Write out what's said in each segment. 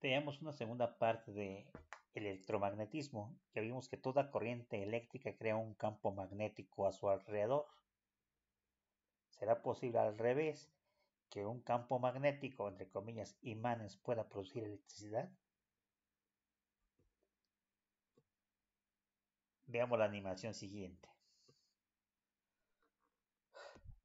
Veamos una segunda parte de electromagnetismo. Ya vimos que toda corriente eléctrica crea un campo magnético a su alrededor. ¿Será posible al revés que un campo magnético, entre comillas, imanes, pueda producir electricidad? Veamos la animación siguiente.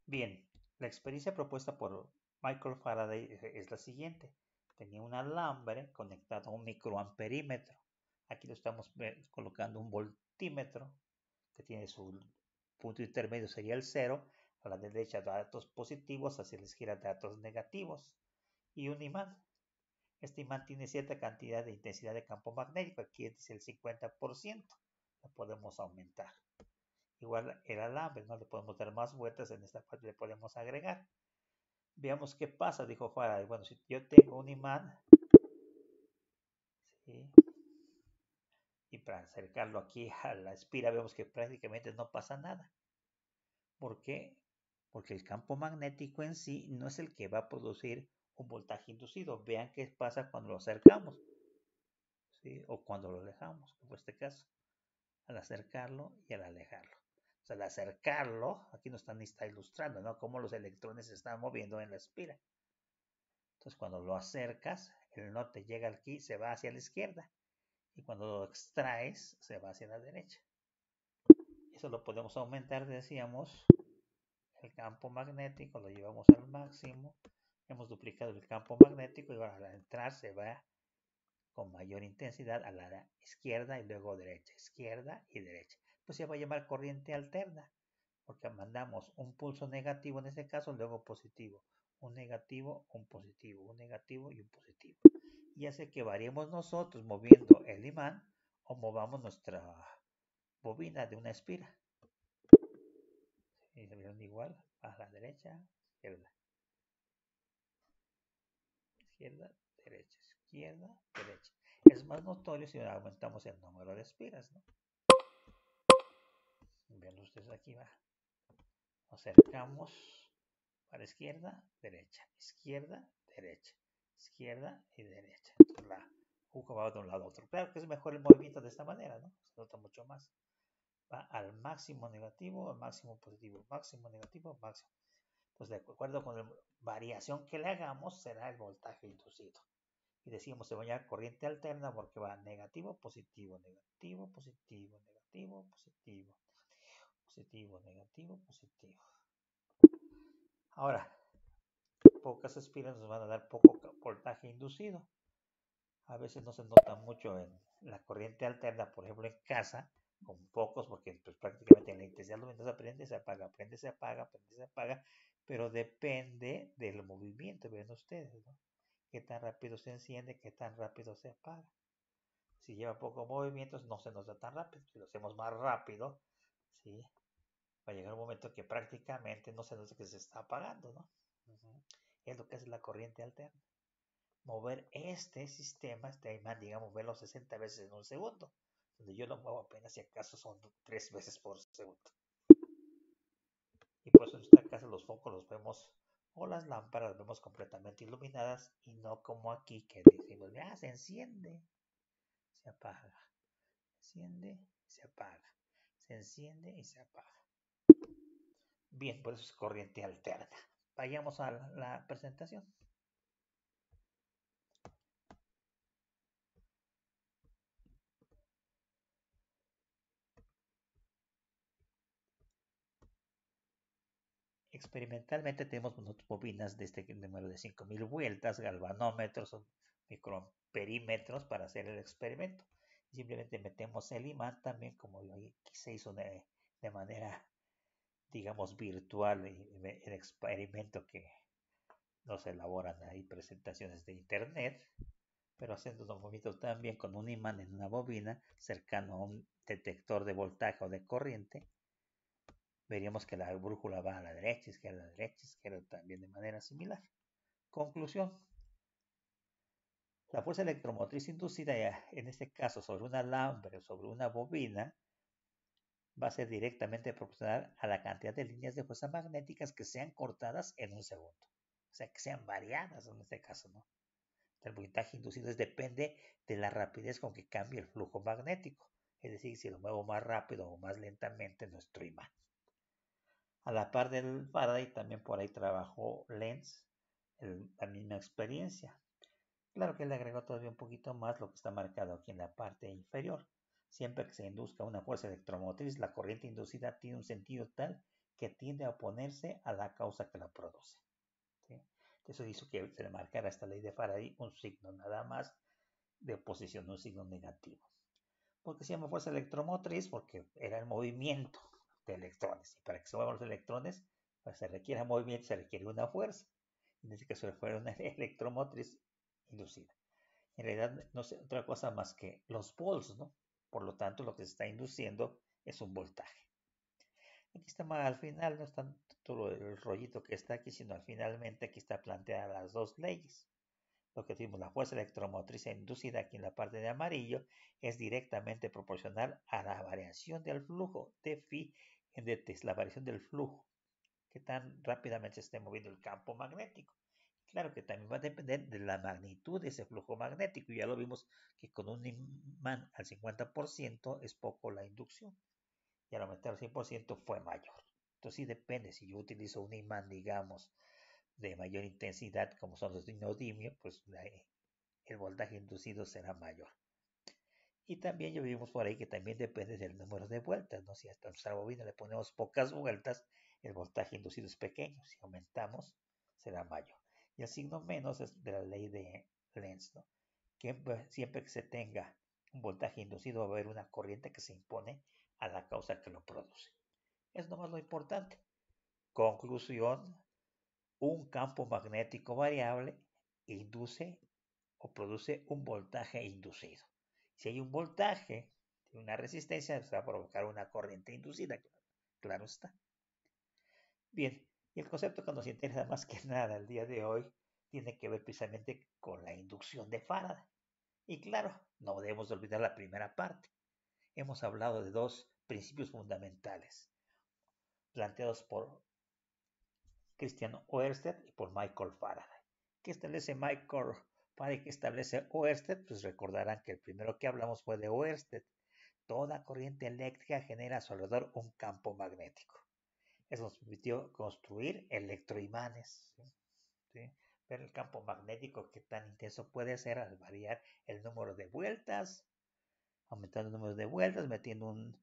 Bien, la experiencia propuesta por Michael Faraday es la siguiente. Tenía un alambre conectado a un microamperímetro. Aquí lo estamos colocando un voltímetro que tiene su punto intermedio, sería el cero. A la derecha datos positivos, hacia la izquierda datos negativos. Y un imán. Este imán tiene cierta cantidad de intensidad de campo magnético. Aquí dice el 50%. La podemos aumentar. Igual el alambre, ¿no? Le podemos dar más vueltas, en esta parte le podemos agregar. Veamos qué pasa, dijo Faraday. Bueno, si yo tengo un imán, ¿sí? Y para acercarlo aquí a la espira, vemos que prácticamente no pasa nada. ¿Por qué? Porque el campo magnético en sí no es el que va a producir un voltaje inducido. Vean qué pasa cuando lo acercamos, ¿sí? O cuando lo alejamos, como en este caso, al acercarlo y al alejarlo. O sea, al acercarlo, aquí nos está ilustrando, ¿no? Cómo los electrones se están moviendo en la espira. Entonces, cuando lo acercas, el norte llega aquí, se va hacia la izquierda. Y cuando lo extraes, se va hacia la derecha. Eso lo podemos aumentar, decíamos, el campo magnético, lo llevamos al máximo. Hemos duplicado el campo magnético y ahora al entrar se va con mayor intensidad a la izquierda y luego derecha, izquierda y derecha. Pues se va a llamar corriente alterna, porque mandamos un pulso negativo en este caso, luego positivo, un negativo, un positivo, un negativo y un positivo. Y hace que variemos nosotros moviendo el imán o movamos nuestra bobina de una espira. Y se vieron igual, a la derecha, izquierda, izquierda, derecha, izquierda, derecha. Es más notorio si aumentamos el número de espiras, ¿no? Ven ustedes aquí, va. Acercamos para izquierda, derecha, izquierda, derecha, izquierda y derecha. Entonces la aguja va de un lado a otro. Claro que es mejor el movimiento de esta manera, ¿no? Se nota mucho más. Va al máximo negativo, al máximo positivo, máximo negativo, máximo. Pues de acuerdo con la variación que le hagamos, será el voltaje inducido. Y decimos, se va a llamar corriente alterna porque va negativo, positivo, negativo, positivo, negativo, positivo, positivo, negativo, positivo. Ahora, pocas espiras nos van a dar poco voltaje inducido. A veces no se nota mucho en la corriente alterna, por ejemplo en casa, con pocos, porque pues, prácticamente la intensidad luminosa prende, se apaga, prende, se apaga, prende, se apaga, pero depende del movimiento, ven ustedes, ¿no? Qué tan rápido se enciende, qué tan rápido se apaga. Si lleva pocos movimientos, no se nota tan rápido. Si lo hacemos más rápido, ¿sí? Va a llegar un momento que prácticamente no se nota que se está apagando, ¿no? Es lo que es la corriente alterna. Mover este sistema, este imán, digamos, moverlo 60 veces en un segundo, donde yo lo muevo apenas si acaso son 3 veces por segundo. Y por eso en esta casa los focos los vemos, o las lámparas las vemos completamente iluminadas, y no como aquí que decimos, se enciende, se apaga, se enciende, se apaga, se enciende y se apaga. Bien, por eso es corriente alterna. Vayamos a la presentación. Experimentalmente tenemos bobinas de este número de 5000 vueltas, galvanómetros o microamperímetros para hacer el experimento. Simplemente metemos el imán también, como aquí se hizo de manera, digamos, virtual, el experimento que nos elaboran ahí presentaciones de internet, pero haciendo un movimiento también con un imán en una bobina cercano a un detector de voltaje o de corriente. Veríamos que la brújula va a la derecha, izquierda, también de manera similar. Conclusión. La fuerza electromotriz inducida, en este caso sobre un alambre o sobre una bobina, va a ser directamente proporcional a la cantidad de líneas de fuerza magnéticas que sean cortadas en un segundo. O sea, que sean variadas en este caso, ¿no? del voltaje inducido depende de la rapidez con que cambie el flujo magnético. Es decir, si lo muevo más rápido o más lentamente nuestro imán. A la par del Faraday, también por ahí trabajó Lenz, la misma experiencia. Claro que él le agregó todavía un poquito más lo que está marcado aquí en la parte inferior. Siempre que se induzca una fuerza electromotriz, la corriente inducida tiene un sentido tal que tiende a oponerse a la causa que la produce. ¿Sí? Eso hizo que se le marcara esta ley de Faraday un signo nada más de oposición, un signo negativo. ¿Por qué se llama fuerza electromotriz? Porque era el movimiento de electrones. Y para que se muevan los electrones, pues se requiere movimiento, se requiere una fuerza. En este caso fue una electromotriz inducida. En realidad no es otra cosa más que los polos, ¿no? Por lo tanto, lo que se está induciendo es un voltaje. Aquí está más al final, no está todo el rollito que está aquí, sino al finalmente aquí está planteada las dos leyes. Lo que decimos, la fuerza electromotriz inducida aquí en la parte de amarillo es directamente proporcional a la variación del flujo de phi en dt, la variación del flujo, que tan rápidamente se esté moviendo el campo magnético. Claro que también va a depender de la magnitud de ese flujo magnético. Ya lo vimos que con un imán al 50% es poco la inducción. Y al aumentar al 100% fue mayor. Entonces sí depende. Si yo utilizo un imán, digamos, de mayor intensidad, como son los de neodimio, pues el voltaje inducido será mayor. Y también ya vimos por ahí que también depende del número de vueltas, ¿no? Si a nuestra bobina le ponemos pocas vueltas, el voltaje inducido es pequeño. Si aumentamos, será mayor. Y el signo menos es de la ley de Lenz, ¿no? Que siempre que se tenga un voltaje inducido va a haber una corriente que se impone a la causa que lo produce. Es nomás lo importante. Conclusión, un campo magnético variable induce o produce un voltaje inducido. Si hay un voltaje y una resistencia, se va a provocar una corriente inducida. Claro está. Bien, y el concepto que nos interesa más que nada el día de hoy tiene que ver precisamente con la inducción de Faraday. Y claro, no debemos olvidar la primera parte. Hemos hablado de dos principios fundamentales planteados por Christian Oersted y por Michael Faraday. ¿Qué establece Michael Faraday? ¿Qué establece Oersted? Pues recordarán que el primero que hablamos fue de Oersted. Toda corriente eléctrica genera a su alrededor un campo magnético. Eso nos permitió construir electroimanes. ¿Sí? Ver el campo magnético, qué tan intenso puede ser al variar el número de vueltas, aumentando el número de vueltas, metiendo un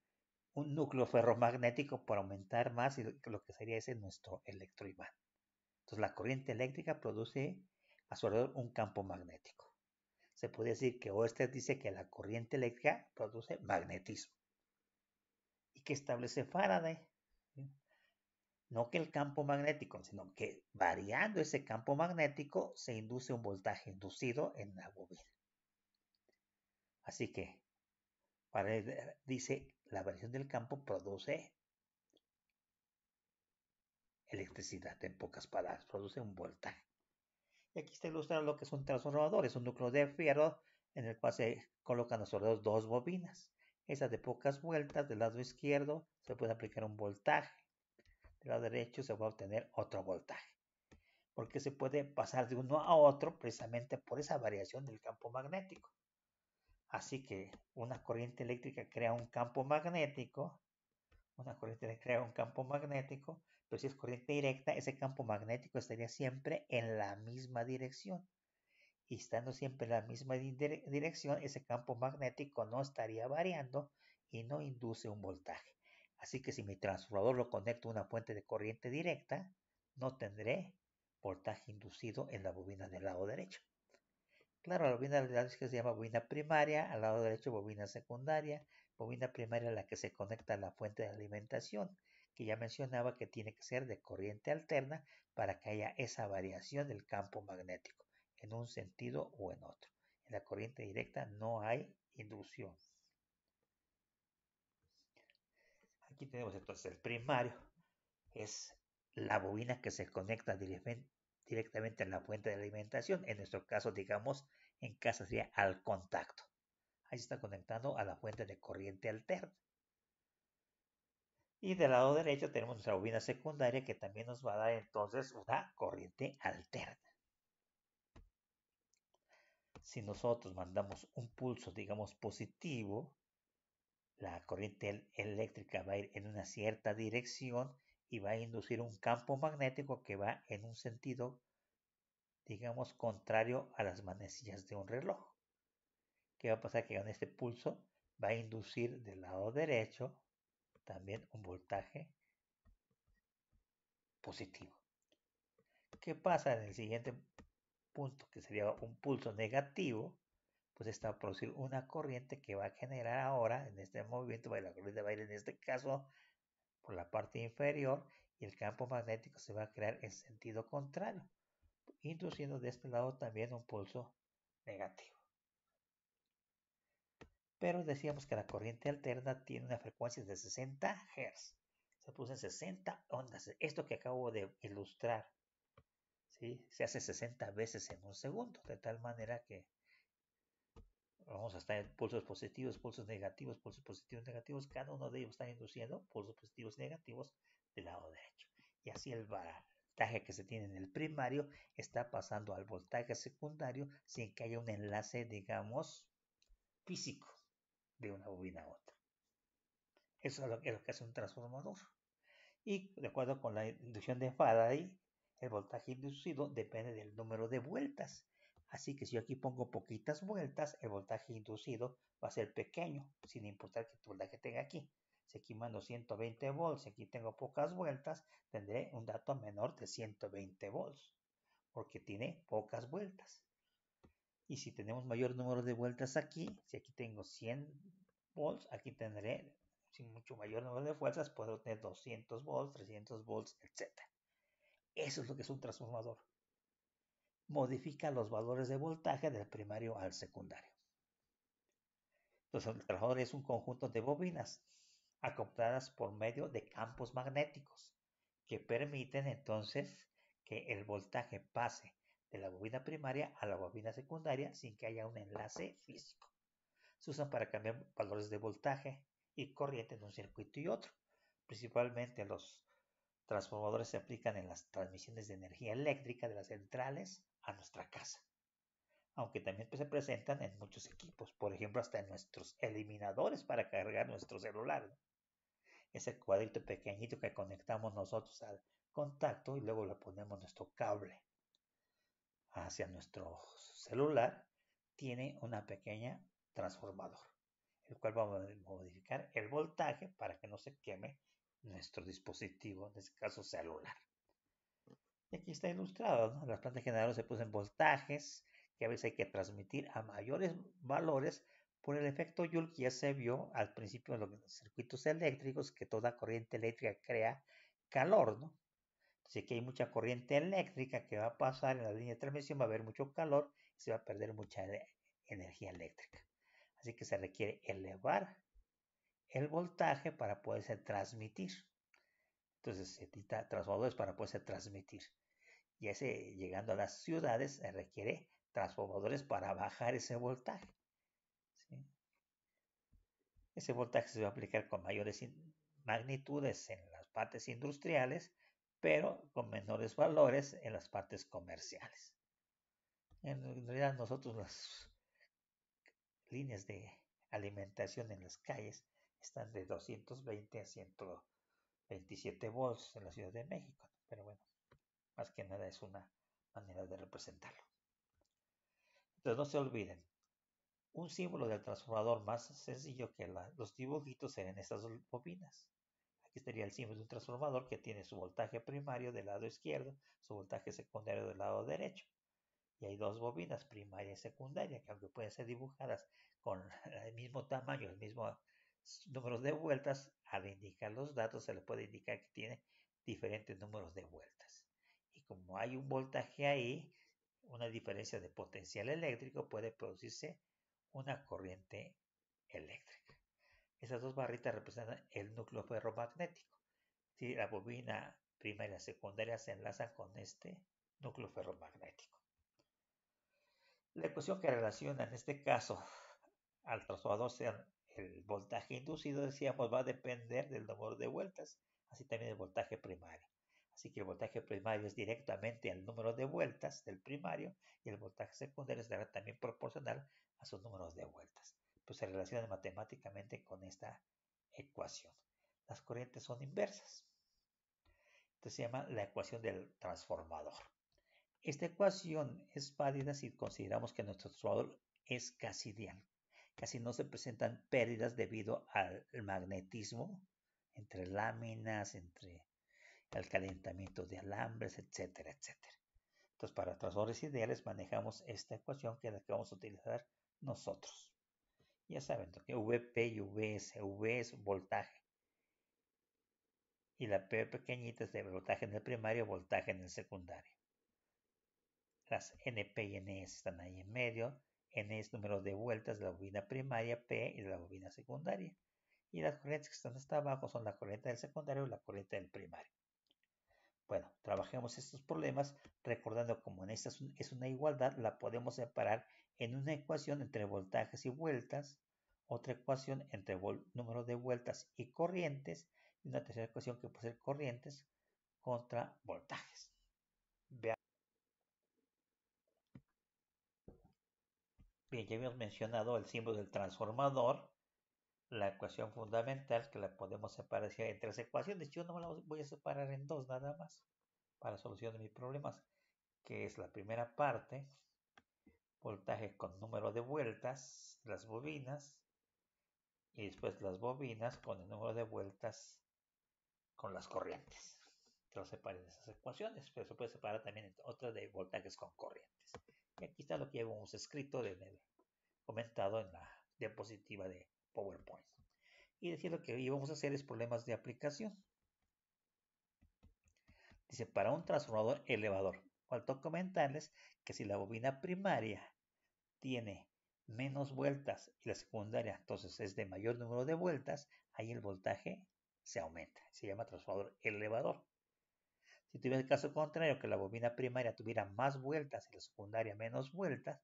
núcleo ferromagnético para aumentar más lo que sería ese nuestro electroimán. Entonces la corriente eléctrica produce a su alrededor un campo magnético. Se puede decir que Oersted dice que la corriente eléctrica produce magnetismo. ¿Y qué establece Faraday? No que el campo magnético, sino que variando ese campo magnético se induce un voltaje inducido en la bobina. Así que Faraday dice la variación del campo produce electricidad, en pocas palabras, produce un voltaje. Y aquí está ilustrado lo que es un transformador, es un núcleo de fierro en el cual se colocan a su alrededor dos bobinas. Esa de pocas vueltas, del lado izquierdo se puede aplicar un voltaje, del lado derecho se va a obtener otro voltaje. Porque se puede pasar de uno a otro precisamente por esa variación del campo magnético. Así que una corriente eléctrica crea un campo magnético, pero si es corriente directa, ese campo magnético estaría siempre en la misma dirección. Y estando siempre en la misma dirección, ese campo magnético no estaría variando y no induce un voltaje. Así que si mi transformador lo conecto a una fuente de corriente directa, no tendré voltaje inducido en la bobina del lado derecho. Claro, la bobina del lado izquierdo se llama bobina primaria, al lado derecho bobina secundaria. Bobina primaria es la que se conecta a la fuente de alimentación, que ya mencionaba que tiene que ser de corriente alterna para que haya esa variación del campo magnético en un sentido o en otro. En la corriente directa no hay inducción. Aquí tenemos entonces el primario, es la bobina que se conecta directamente a la fuente de alimentación. En nuestro caso, digamos, en casa sería al contacto. Ahí se está conectando a la fuente de corriente alterna. Y del lado derecho tenemos nuestra bobina secundaria que también nos va a dar entonces una corriente alterna. Si nosotros mandamos un pulso, digamos, positivo, la corriente eléctrica va a ir en una cierta dirección y va a inducir un campo magnético que va en un sentido, digamos, contrario a las manecillas de un reloj. ¿Qué va a pasar? Que con este pulso va a inducir del lado derecho también un voltaje positivo. ¿Qué pasa en el siguiente punto, que sería un pulso negativo? Pues esta va a producir una corriente que va a generar ahora, en este movimiento, la corriente va a ir en este caso por la parte inferior y el campo magnético se va a crear en sentido contrario, induciendo de este lado también un pulso negativo. Pero decíamos que la corriente alterna tiene una frecuencia de 60 Hz. Se puso en 60 ondas. Esto que acabo de ilustrar, ¿sí? Se hace 60 veces en un segundo, de tal manera que vamos a estar en pulsos positivos, pulsos negativos, pulsos positivos, negativos. Cada uno de ellos está induciendo pulsos positivos y negativos del lado derecho. Y así el voltaje que se tiene en el primario está pasando al voltaje secundario sin que haya un enlace, digamos, físico de una bobina a otra. Eso es lo que hace un transformador. Y de acuerdo con la inducción de Faraday, el voltaje inducido depende del número de vueltas. Así que si yo aquí pongo poquitas vueltas, el voltaje inducido va a ser pequeño, sin importar que el voltaje tenga aquí. Si aquí mando 120 volts y aquí tengo pocas vueltas, tendré un dato menor de 120 volts, porque tiene pocas vueltas. Y si tenemos mayor número de vueltas aquí, si aquí tengo 100 volts, aquí tendré sin mucho mayor número de fuerzas, puedo tener 200 volts, 300 volts, etc. Eso es lo que es un transformador. Modifica los valores de voltaje del primario al secundario. Entonces, el transformador es un conjunto de bobinas acopladas por medio de campos magnéticos que permiten entonces que el voltaje pase de la bobina primaria a la bobina secundaria sin que haya un enlace físico. Se usan para cambiar valores de voltaje y corriente de un circuito y otro. Principalmente los transformadores se aplican en las transmisiones de energía eléctrica de las centrales a nuestra casa, aunque también se presentan en muchos equipos, por ejemplo hasta en nuestros eliminadores para cargar nuestro celular, ¿no? Ese cuadrito pequeñito que conectamos nosotros al contacto y luego le ponemos nuestro cable hacia nuestro celular, tiene una pequeña transformador, el cual va a modificar el voltaje para que no se queme nuestro dispositivo, en este caso celular. Y aquí está ilustrado, ¿no? Las plantas generadoras se pueden voltajes que a veces hay que transmitir a mayores valores por el efecto Joule que ya se vio al principio de los circuitos eléctricos, que toda corriente eléctrica crea calor, ¿no? Si aquí hay mucha corriente eléctrica que va a pasar en la línea de transmisión, va a haber mucho calor y se va a perder mucha energía eléctrica. Así que se requiere elevar el voltaje para poderse transmitir. Entonces se necesita transformadores para poderse transmitir. Y llegando a las ciudades se requiere transformadores para bajar ese voltaje, ¿sí? Ese voltaje se va a aplicar con mayores magnitudes en las partes industriales, pero con menores valores en las partes comerciales. En realidad nosotros las líneas de alimentación en las calles están de 220 a 127 volts en la Ciudad de México, pero bueno, más que nada es una manera de representarlo. Entonces no se olviden, un símbolo del transformador más sencillo que los dibujitos serían estas dos bobinas. Aquí estaría el símbolo de un transformador que tiene su voltaje primario del lado izquierdo, su voltaje secundario del lado derecho. Y hay dos bobinas, primaria y secundaria, que aunque pueden ser dibujadas con el mismo tamaño, el mismo número de vueltas, al indicar los datos se le puede indicar que tiene diferentes números de vueltas. Y como hay un voltaje ahí, una diferencia de potencial eléctrico, puede producirse una corriente eléctrica. Esas dos barritas representan el núcleo ferromagnético. Si la bobina primaria y secundaria se enlazan con este núcleo ferromagnético. La ecuación que relaciona en este caso al transformador sea el voltaje inducido, decíamos, va a depender del número de vueltas, así también el voltaje primario. Así que el voltaje primario es directamente al número de vueltas del primario y el voltaje secundario será también proporcional a sus números de vueltas. Pues se relaciona matemáticamente con esta ecuación. Las corrientes son inversas. Esto se llama la ecuación del transformador. Esta ecuación es válida si consideramos que nuestro transformador es casi ideal. Casi no se presentan pérdidas debido al magnetismo entre láminas, entre el calentamiento de alambres, etcétera, etcétera. Entonces, para transformadores ideales manejamos esta ecuación que es la que vamos a utilizar nosotros. Ya saben que VP y VS. V es voltaje. Y la P pequeñita es de voltaje en el primario, voltaje en el secundario. Las NP y NS están ahí en medio. N es número de vueltas de la bobina primaria, P y de la bobina secundaria. Y las corrientes que están hasta abajo son la corriente del secundario y la corriente del primario. Bueno, trabajemos estos problemas recordando como en esta es una igualdad, la podemos separar en una ecuación entre voltajes y vueltas, otra ecuación entre número de vueltas y corrientes, y una tercera ecuación que puede ser corrientes contra voltajes. Veamos. Bien, ya habíamos mencionado el símbolo del transformador, la ecuación fundamental que la podemos separar en tres ecuaciones. Yo no me la voy a separar en dos nada más para solucionar mis problemas, que es la primera parte, voltaje con número de vueltas, las bobinas, y después las bobinas con el número de vueltas con las corrientes. Entonces separen esas ecuaciones, pero se puede separar también en otra de voltajes con corrientes. Y aquí está lo que hemos escrito comentado en la diapositiva de PowerPoint. Y decir lo que íbamos a hacer es problemas de aplicación. Dice, para un transformador elevador, faltó comentarles que si la bobina primaria tiene menos vueltas y la secundaria entonces es de mayor número de vueltas, ahí el voltaje se aumenta. Se llama transformador elevador. Si tuviera el caso contrario, que la bobina primaria tuviera más vueltas y la secundaria menos vueltas,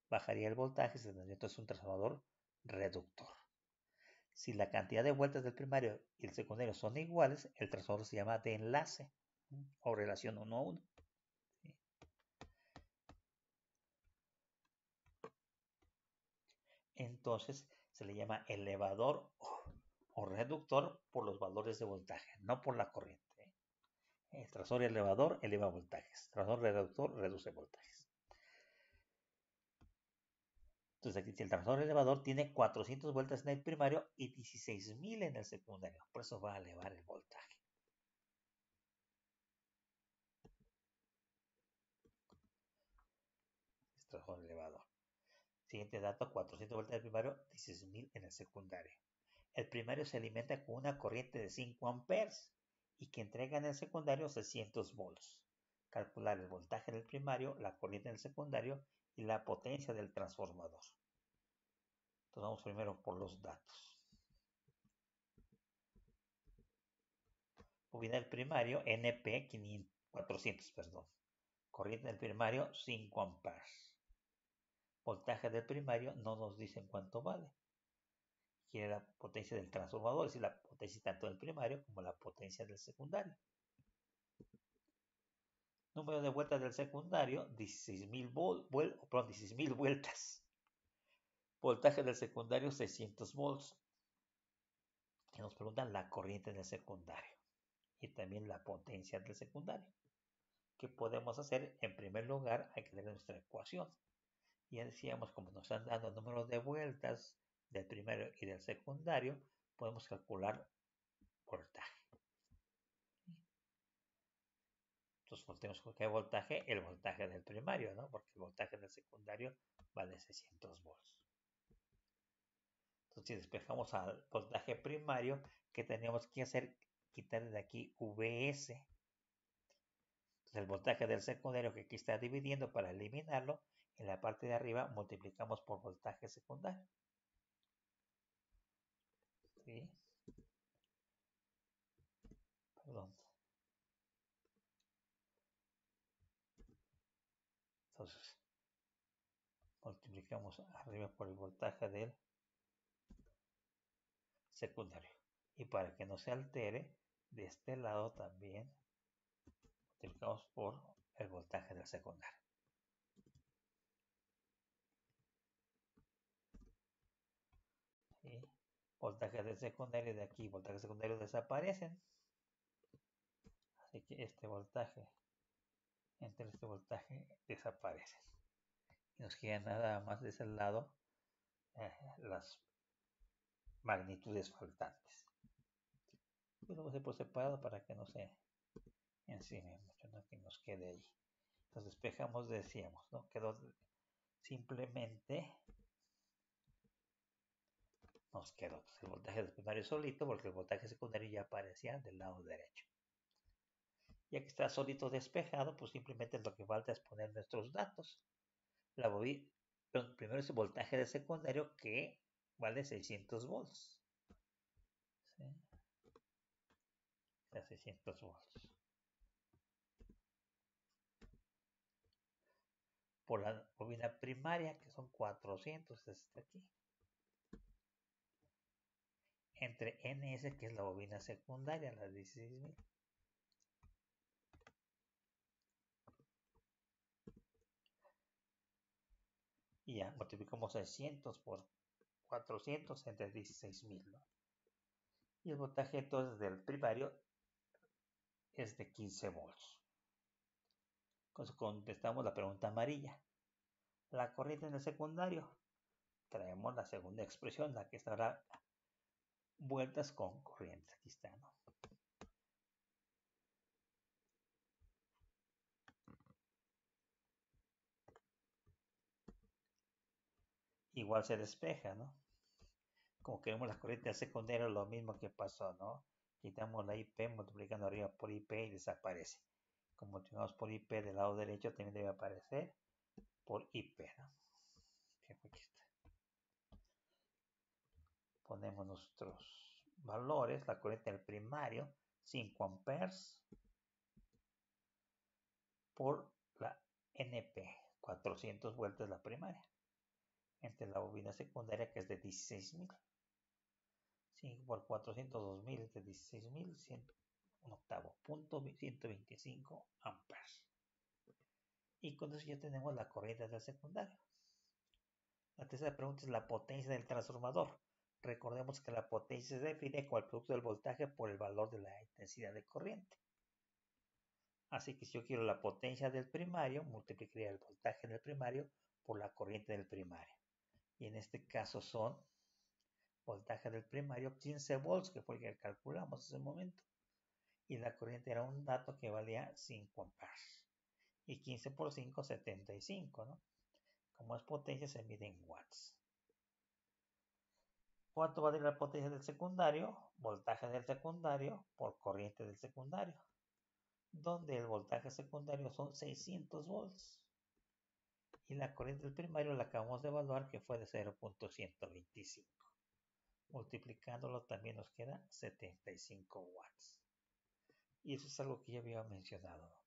bajaría el voltaje, se tendría entonces un transformador reductor. Si la cantidad de vueltas del primario y el secundario son iguales, el transformador se llama de enlace o relación 1 a 1. Entonces se le llama elevador o reductor por los valores de voltaje, no por la corriente. El transformador elevador eleva voltajes, el transformador reductor reduce voltajes. Entonces aquí si el transformador elevador tiene 400 vueltas en el primario y 16.000 en el secundario, por eso va a elevar el voltaje. El transformador elevador. Siguiente dato, 400 vueltas en el primario, 16.000 en el secundario. El primario se alimenta con una corriente de 5 amperes y que entrega en el secundario 600 volts. Calcular el voltaje del primario, la corriente del secundario y la potencia del transformador. Entonces vamos primero por los datos. Bobina del primario, NP 400, perdón. Corriente del primario, 5 amperes. Voltaje del primario no nos dicen cuánto vale. Quiere la potencia del transformador, es decir, la potencia tanto del primario como la potencia del secundario. Número de vueltas del secundario, 16.000 vueltas. Voltaje del secundario, 600 volts. Y nos preguntan la corriente del secundario. Y también la potencia del secundario. ¿Qué podemos hacer? En primer lugar, hay que tener nuestra ecuación. Ya decíamos, como nos están dando números de vueltas del primario y del secundario, podemos calcular voltaje. Entonces tenemos que voltaje, el voltaje del primario, ¿no? Porque el voltaje del secundario vale 600 volts. Entonces, si despejamos al voltaje primario, ¿qué tenemos que hacer? Quitarle de aquí VS. Entonces, el voltaje del secundario que aquí está dividiendo para eliminarlo, en la parte de arriba multiplicamos por voltaje secundario. ¿Sí? Perdón. Entonces, multiplicamos arriba por el voltaje del secundario. Y para que no se altere, de este lado también multiplicamos por el voltaje del secundario. ¿Sí? Voltaje del secundario de aquí, voltaje secundario desaparecen. Así que este voltaje entre este voltaje desaparece. Y nos queda nada más de ese lado las magnitudes faltantes. Y lo voy a hacer por separado para que no se encime mucho, ¿no? Que nos quede ahí. Entonces despejamos, decíamos, ¿no? Quedó simplemente, nos quedó el voltaje secundario solito porque el voltaje secundario ya aparecía del lado derecho. Ya que está solito despejado, pues simplemente lo que falta es poner nuestros datos. La bobina, primero es el voltaje de secundario que vale 600 volts. ¿Sí? A 600 volts. Por la bobina primaria, que son 400, está aquí. Entre NS, que es la bobina secundaria, la 16.000. Y ya multiplicamos 600 por 400 entre 16.000, ¿no? Y el voltaje entonces del primario es de 15 volts. Entonces contestamos la pregunta amarilla. La corriente en el secundario. Traemos la segunda expresión, la que estará vueltas con corriente. Aquí está, ¿no? Igual se despeja, ¿no? Como queremos la corriente del secundario, lo mismo que pasó, ¿no? Quitamos la IP multiplicando arriba por IP y desaparece. Como multiplicamos por IP del lado derecho, también debe aparecer por IP, ¿no? Aquí está. Ponemos nuestros valores, la corriente del primario, 5 amperes por la NP, 400 vueltas la primaria, entre la bobina secundaria que es de 16.000. 5 por 400, 2000 es de 16.100, un octavo, punto 125 amperes. Y con eso ya tenemos la corriente del secundario. La tercera pregunta es la potencia del transformador. Recordemos que la potencia se define como el producto del voltaje por el valor de la intensidad de corriente. Así que si yo quiero la potencia del primario, multiplicaría el voltaje del primario por la corriente del primario. Y en este caso son voltaje del primario 15 volts, que fue el que calculamos en ese momento. Y la corriente era un dato que valía 5 amperes. Y 15 por 5, 75, ¿no? Como es potencia, se mide en watts. ¿Cuánto vale la potencia del secundario? Voltaje del secundario por corriente del secundario, donde el voltaje secundario son 600 volts. Y la corriente del primario la acabamos de evaluar que fue de 0.125. Multiplicándolo también nos queda 75 watts. Y eso es algo que ya había mencionado.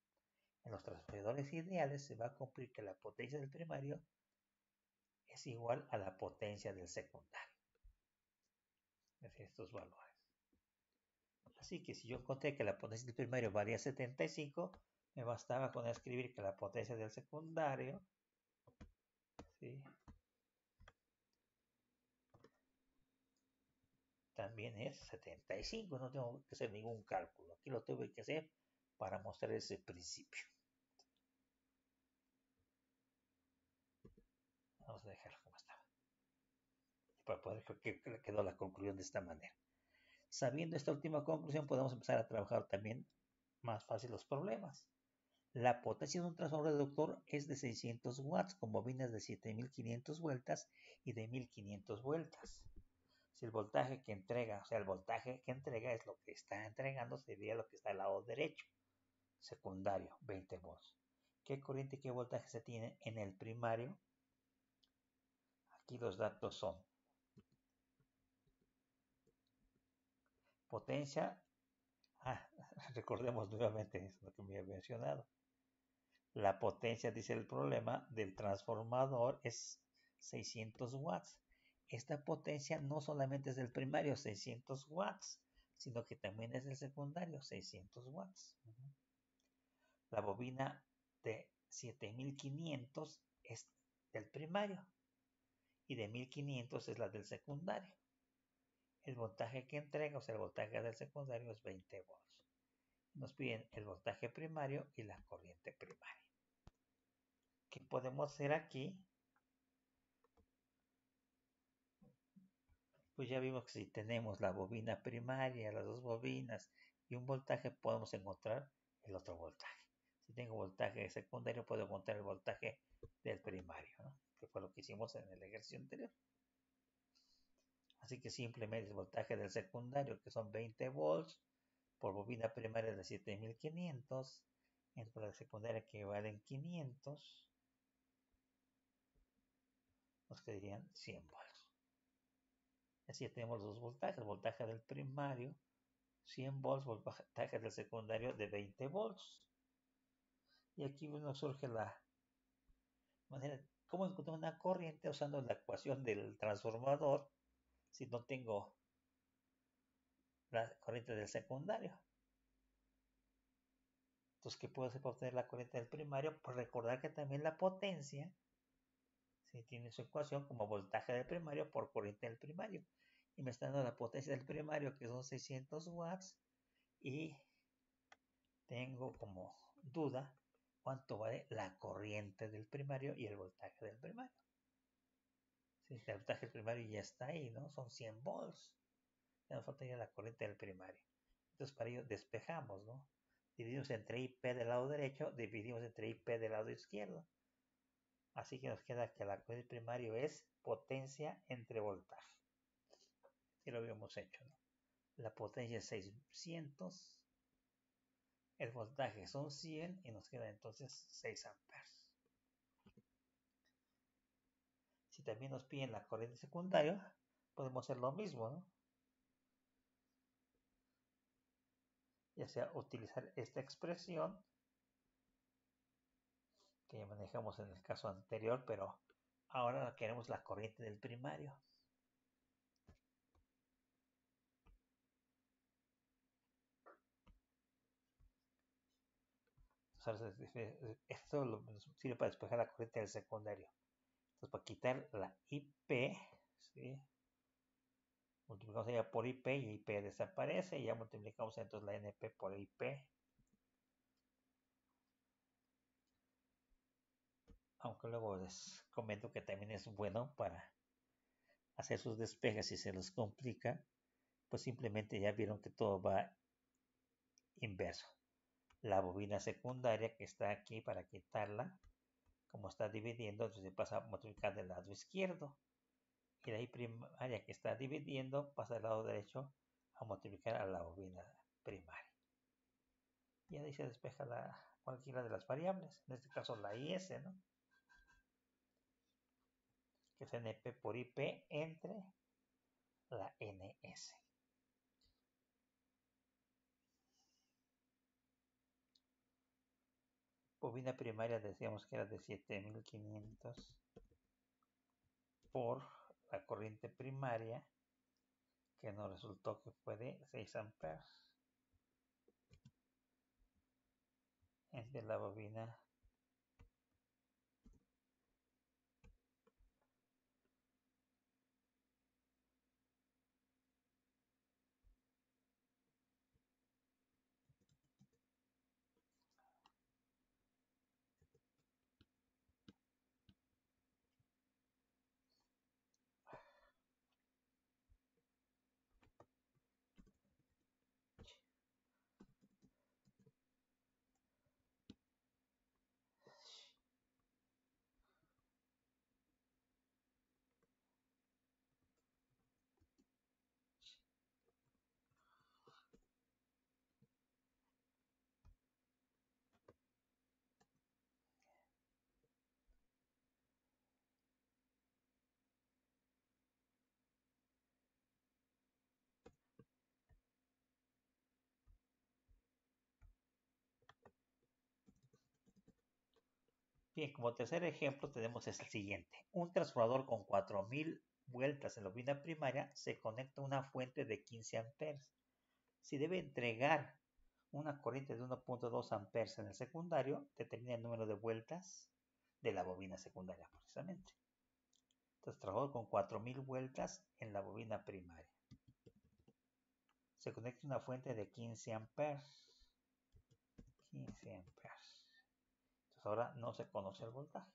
En los transformadores ideales se va a cumplir que la potencia del primario es igual a la potencia del secundario. Es decir, estos valores. Así que si yo encontré que la potencia del primario valía 75, me bastaba con escribir que la potencia del secundario, ¿sí?, también es 75. No tengo que hacer ningún cálculo. Aquí lo tuve que hacer para mostrar ese principio. Vamos a dejarlo como estaba. Para poder que quedó la conclusión de esta manera. Sabiendo esta última conclusión, podemos empezar a trabajar también más fácil los problemas. La potencia de un transformador reductor es de 600 watts con bobinas de 7500 vueltas y de 1500 vueltas. Si el voltaje que entrega, o sea, el voltaje que entrega es lo que está entregando, sería lo que está al lado derecho, secundario, 20 volts. ¿Qué corriente y qué voltaje se tiene en el primario? Aquí los datos son potencia. Recordemos nuevamente lo que me había mencionado. La potencia, dice el problema, del transformador es 600 watts. Esta potencia no solamente es del primario, 600 watts, sino que también es del secundario, 600 watts. La bobina de 7500 es del primario y de 1500 es la del secundario. El voltaje que entrega, o sea, el voltaje del secundario es 20 volts. Nos piden el voltaje primario y la corriente primaria. ¿Qué podemos hacer aquí? Pues ya vimos que si tenemos la bobina primaria, las dos bobinas y un voltaje, podemos encontrar el otro voltaje. Si tengo voltaje secundario, puedo encontrar el voltaje del primario, ¿no? Que fue lo que hicimos en el ejercicio anterior. Así que simplemente el voltaje del secundario, que son 20 volts, por bobina primaria de 7500, entre la secundaria que valen 500, nos quedarían 100 volts. Así tenemos los dos voltajes, el voltaje del primario 100 volts, voltaje del secundario de 20 volts. Y aquí nos surge la manera, ¿cómo encontrar una corriente usando la ecuación del transformador si no tengo la corriente del secundario? Entonces, ¿qué puedo hacer para obtener la corriente del primario? Pues recordar que también la potencia, si tiene su ecuación como voltaje del primario por corriente del primario. Y me está dando la potencia del primario, que son 600 watts, y tengo como duda cuánto vale la corriente del primario y el voltaje del primario. Si el voltaje del primario ya está ahí, ¿no? Son 100 volts. Ya nos falta ya la corriente del primario. Entonces para ello despejamos, ¿no? Dividimos entre IP del lado derecho, dividimos entre IP del lado izquierdo. Así que nos queda que la corriente del primario es potencia entre voltaje. Y lo habíamos hecho, ¿no? La potencia es 600, el voltaje son 100 y nos queda entonces 6 amperes. Si también nos piden la corriente secundaria, podemos hacer lo mismo, ¿no? Ya sea utilizar esta expresión que ya manejamos en el caso anterior, pero ahora queremos la corriente del primario. Esto sirve para despejar la corriente del secundario. Entonces, para quitar la IP, ¿sí? Multiplicamos ella por IP y IP desaparece y ya multiplicamos entonces la NP por IP. Aunque luego les comento que también es bueno para hacer sus despejes si se les complica, pues simplemente ya vieron que todo va inverso. La bobina secundaria que está aquí para quitarla, como está dividiendo, entonces pasa a multiplicar del lado izquierdo. Y la I primaria que está dividiendo pasa del lado derecho a multiplicar a la bobina primaria. Y ahí se despeja cualquiera de las variables, en este caso la IS, ¿no? Que es NP por IP entre la NS. Bobina primaria decíamos que era de 7500 por la corriente primaria, que nos resultó que fue de 6 amperes. Entre la bobina Bien, como tercer ejemplo tenemos el siguiente. Un transformador con 4000 vueltas en la bobina primaria se conecta a una fuente de 15 amperes. Si debe entregar una corriente de 1.2 amperes en el secundario determina el número de vueltas de la bobina secundaria, precisamente. Entonces trabajo con 4000 vueltas en la bobina primaria. Se conecta una fuente de 15 amperes. 15 amperes. Entonces ahora no se conoce el voltaje.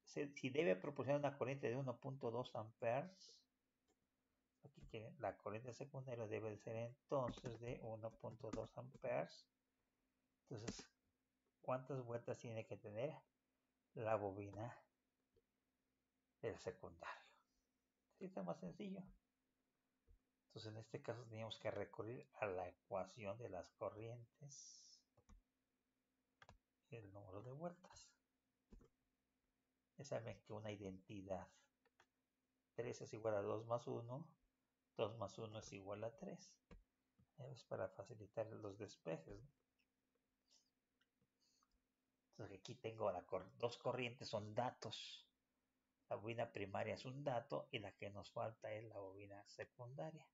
Si debe proporcionar una corriente de 1.2 amperes, aquí que la corriente secundaria debe ser entonces de 1.2 amperes. Entonces, ¿cuántas vueltas tiene que tener la bobina del secundario? Así está más sencillo. Entonces, en este caso teníamos que recurrir a la ecuación de las corrientes y el número de vueltas. Ya saben que una identidad 3 es igual a 2 más 1, 2 más 1 es igual a 3. Es para facilitar los despejes, ¿no? Entonces aquí tengo dos corrientes, son datos. La bobina primaria es un dato y la que nos falta es la bobina secundaria.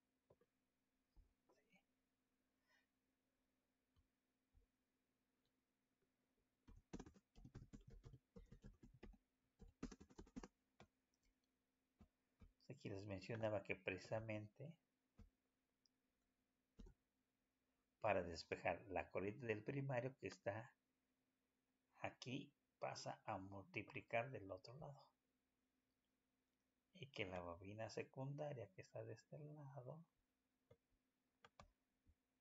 Aquí les mencionaba que precisamente para despejar la corriente del primario que está aquí pasa a multiplicar del otro lado. Y que la bobina secundaria que está de este lado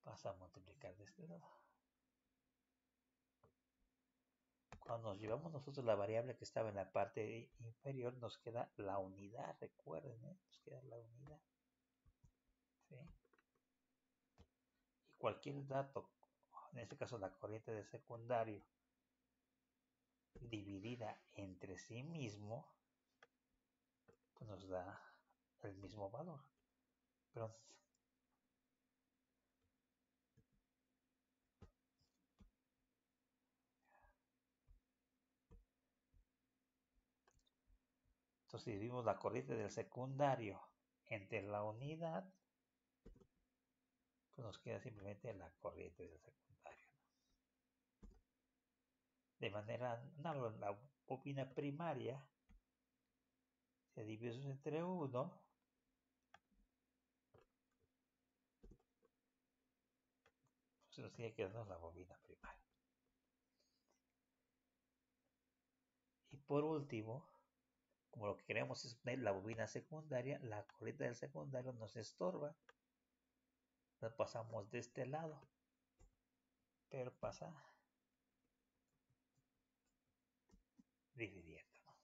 pasa a multiplicar de este lado. Cuando nos llevamos nosotros la variable que estaba en la parte inferior, nos queda la unidad, recuerden, nos queda la unidad. ¿Sí? Y cualquier dato, en este caso la corriente de secundario, dividida entre sí mismo, pues nos da el mismo valor. Pero entonces, si dividimos la corriente del secundario entre la unidad, pues nos queda simplemente la corriente del secundario. De manera análoga, la bobina primaria se divide entre 1, pues nos tiene que dar la bobina primaria. Y por último, como lo que queremos es poner la bobina secundaria, la corriente del secundario nos estorba. La pasamos de este lado, pero pasa dividiendo, ¿no?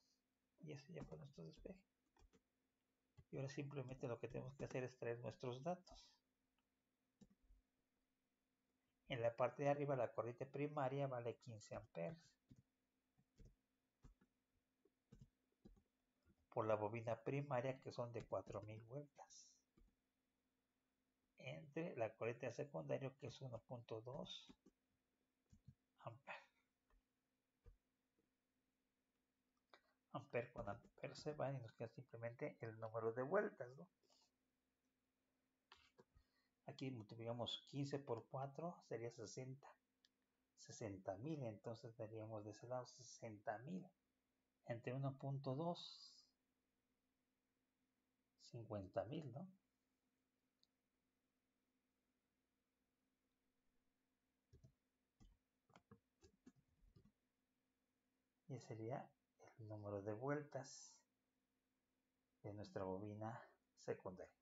Y eso ya fue nuestro despeje. Y ahora simplemente lo que tenemos que hacer es traer nuestros datos. En la parte de arriba la corriente primaria vale 15 amperes. Por la bobina primaria que son de 4000 vueltas. Entre la corriente secundaria que es 1.2 amperes. Amper con amper se van y nos queda simplemente el número de vueltas, ¿no? Aquí multiplicamos 15 por 4, sería 60. 60.000, entonces daríamos de ese lado 60.000 entre 1.2, 50.000, ¿no? Y ese sería el número de vueltas de nuestra bobina secundaria.